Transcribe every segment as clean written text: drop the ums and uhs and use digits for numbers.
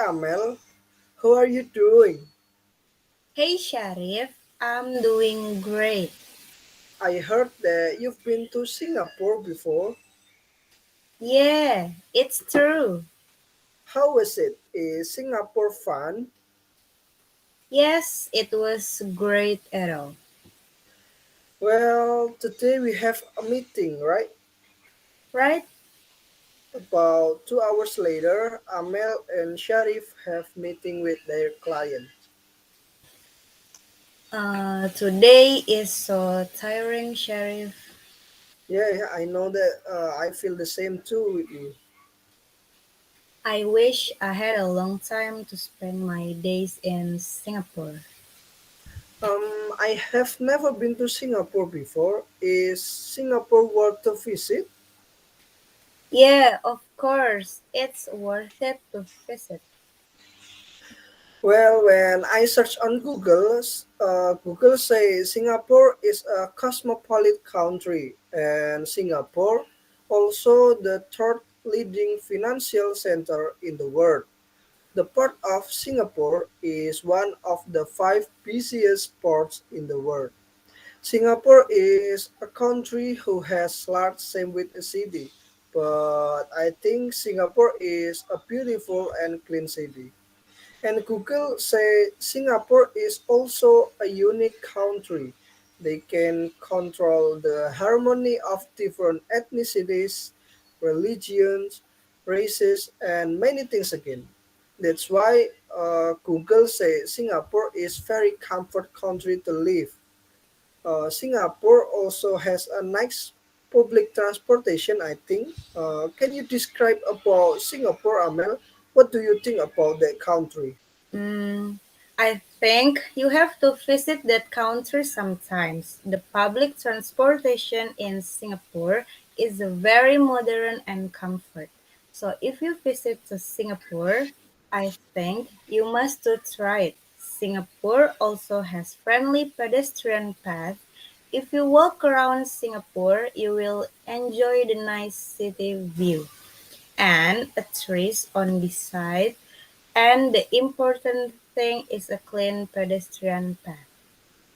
Amel, how are you doing? Hey Syarif, I'm doing great. I heard that you've been to Singapore before. Yeah, it's true. How was it? Is Singapore fun? Yes, it was great at all. Well, today we have a meeting, right? Right? About 2 hours later, Amel and Syarif have meeting with their client. Today is so tiring, Syarif. Yeah, I know that. I feel the same too with you. I wish I had a long time to spend my days in Singapore. I have never been to Singapore before. Is Singapore worth a visit? Yeah, of course, it's worth it to visit. Well, when I search on Google, Google says Singapore is a cosmopolitan country, and Singapore also the third leading financial center in the world. The port of Singapore is one of the five busiest ports in the world. Singapore is a country who has large same with a city, but I think Singapore is a beautiful and clean city. And Google say Singapore is also a unique country. They can control the harmony of different ethnicities, religions, races, and many things again. That's why Google say Singapore is very comfort country to live. Singapore also has a nice public transportation, I think. Can you describe about Singapore, Amel? What do you think about that country? Mm, I think you have to visit that country sometimes. The public transportation in Singapore is very modern and comfort. So if you visit to Singapore, I think you must to try it. Singapore also has friendly pedestrian paths. If you walk around Singapore, you will enjoy the nice city view and a trees on the side, and the important thing is a clean pedestrian path.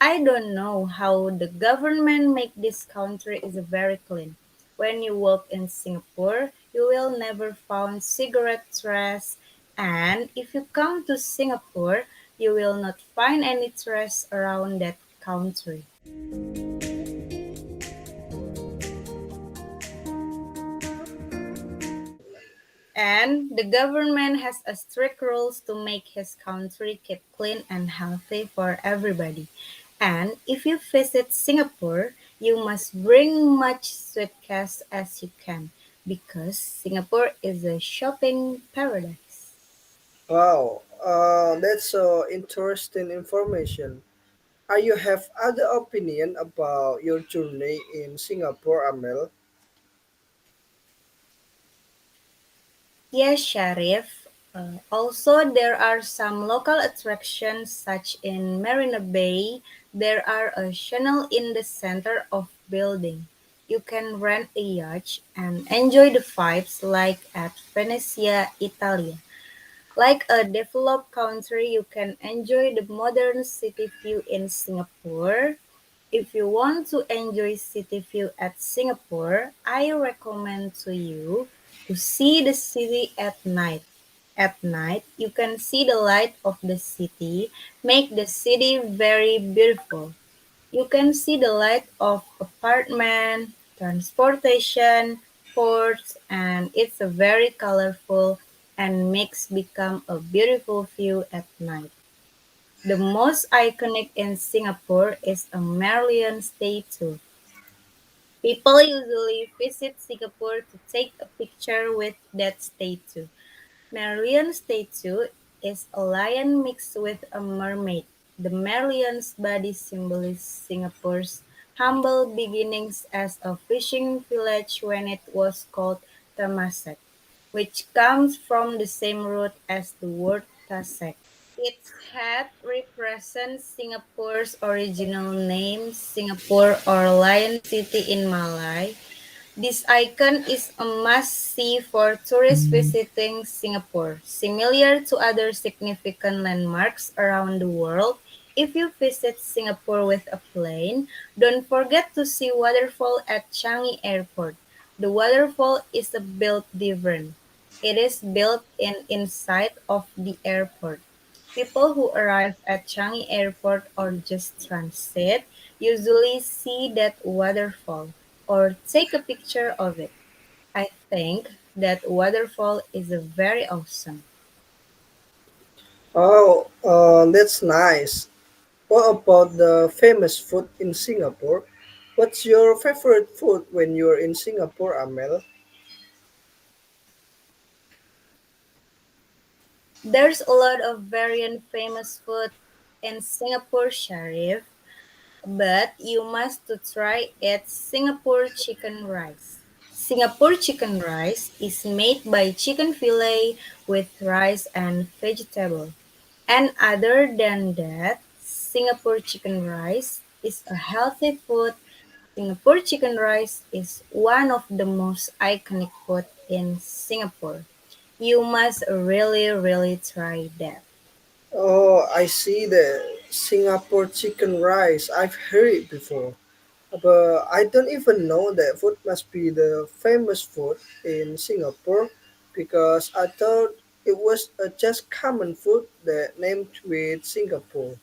I don't know how the government make this country is very clean. When you walk in Singapore, you will never find cigarette trash, and if you come to Singapore, you will not find any trash around that country. And the government has a strict rules to make his country keep clean and healthy for everybody. And if you visit Singapore, you must bring much suitcase as you can because Singapore is a shopping paradise. Wow, that's interesting information. Are you have other opinion about your journey in Singapore, Amel? Yes, Sharif. Also, there are some local attractions, such in Marina Bay. There are a channel in the center of building. You can rent a yacht and enjoy the vibes like at Venezia, Italy. Like a developed country, you can enjoy the modern city view in Singapore. If you want to enjoy city view at Singapore, I recommend to you to see the city at night. At night, you can see the light of the city, make the city very beautiful. You can see the light of apartment, transportation, ports, and it's a very colorful and makes become a beautiful view at night. The most iconic in Singapore is a Merlion statue. People usually visit Singapore to take a picture with that statue. Merlion statue is a lion mixed with a mermaid. The Merlion's body symbolizes Singapore's humble beginnings as a fishing village when it was called Temasek, which comes from the same root as the word Tasek. Its head represents Singapore's original name, Singapore or Lion City in Malay. This icon is a must-see for tourists visiting Singapore. Similar to other significant landmarks around the world, if you visit Singapore with a plane, don't forget to see waterfall at Changi Airport. The waterfall is built different. It is built in inside of the airport. People who arrive at Changi Airport or just transit usually see that waterfall or take a picture of it. I think that waterfall is very awesome. Oh, that's nice. What about the famous food in Singapore? What's your favorite food when you're in Singapore, Amel? There's a lot of very famous food in Singapore, Syarif, but you must to try it Singapore chicken rice. Singapore chicken rice is made by chicken fillet with rice and vegetable. And other than that, Singapore chicken rice is a healthy food. Singapore chicken rice is one of the most iconic food in Singapore. You must really try that. Oh, I see the Singapore chicken rice. I've heard it before, but I don't even know that food must be the famous food in Singapore because I thought it was a just common food that named with Singapore.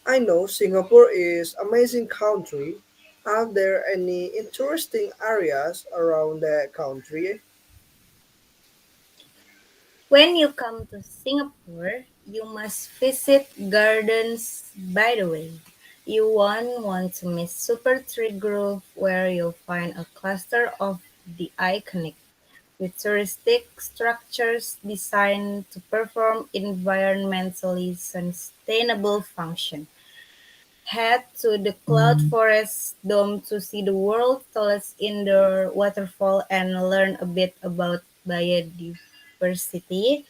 I know Singapore is amazing country. Are there any interesting areas around that country? When you come to Singapore, you must visit gardens by the way. You won't want to miss Super Tree Grove where you'll find a cluster of the iconic futuristic structures designed to perform environmentally sustainable function. Head to the Cloud Forest Dome to see the world's tallest indoor waterfall and learn a bit about biodiversity.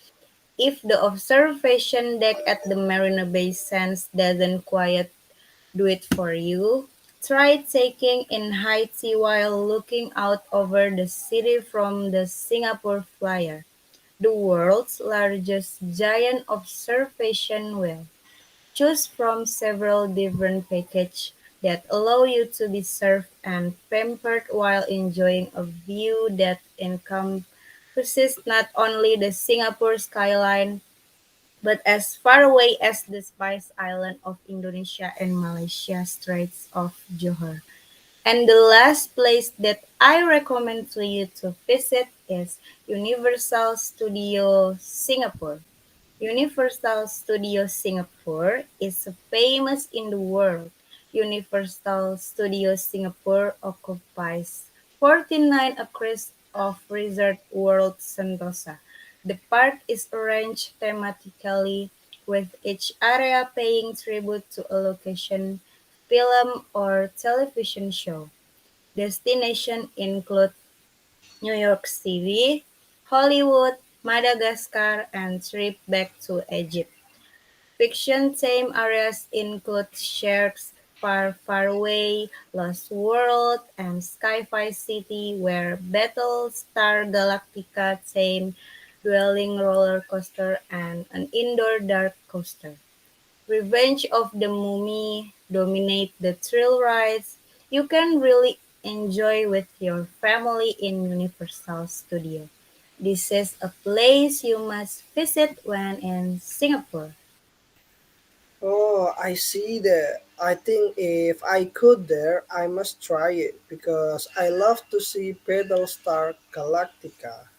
If the observation deck at the Marina Bay Sands doesn't quite do it for you, try taking in high tea while looking out over the city from the Singapore Flyer, the world's largest giant observation wheel. Choose from several different packages that allow you to be served and pampered while enjoying a view that encompasses not only the Singapore skyline but as far away as the Spice Island of Indonesia and Malaysia Straits of Johor. And the last place that I recommend to you to visit is Universal Studio Singapore. Universal Studios Singapore is famous in the world. Universal Studios Singapore occupies 49 acres of Resort World Sentosa. The park is arranged thematically, with each area paying tribute to a location, film, or television show. Destinations include New York City, Hollywood, Madagascar, and trip back to Egypt. Fiction theme areas include Sharks Far Far Away, Lost World, and Sci-Fi City, where Battlestar Galactica theme dwelling roller coaster and an indoor dark coaster. Revenge of the Mummy dominate the thrill rides you can really enjoy with your family in Universal Studio. This is a place you must visit when in Singapore. Oh, I see that. I think if I could there, I must try it because I love to see Battlestar Galactica.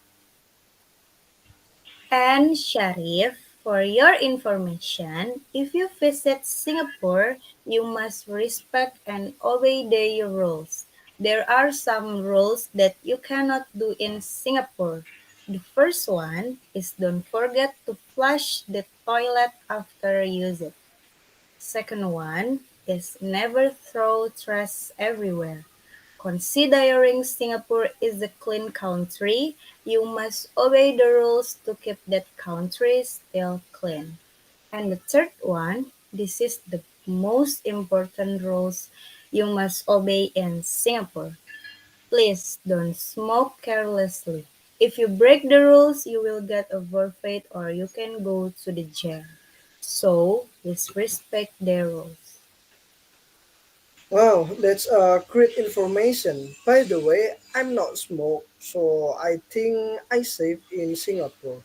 And Sharif, for your information, if you visit Singapore, you must respect and obey their rules. There are some rules that you cannot do in Singapore. The first one is don't forget to flush the toilet after use it. Second one is never throw trash everywhere. Considering Singapore is a clean country, you must obey the rules to keep that country still clean. And the third one, this is the most important rules you must obey in Singapore. Please don't smoke carelessly. If you break the rules, you will get a forfeit or you can go to the jail. So, please respect their rules. Wow, that's great information. By the way, I'm not smoke, so I think I safe in Singapore.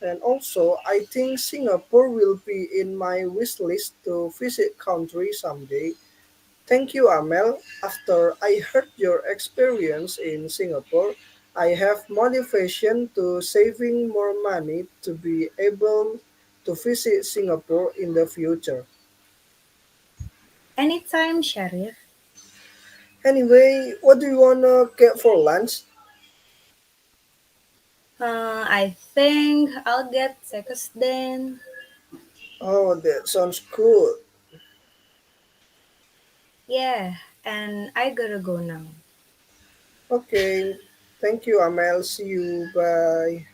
And also, I think Singapore will be in my wish list to visit country someday. Thank you, Amel. After I heard your experience in Singapore, I have motivation to saving more money to be able to visit Singapore in the future. Anytime, Syarif. Anyway, what do you wanna get for lunch? I think I'll get seconds then. Oh, that sounds cool. Yeah, and I gotta go now. Okay, thank you, Amel. See you. Bye.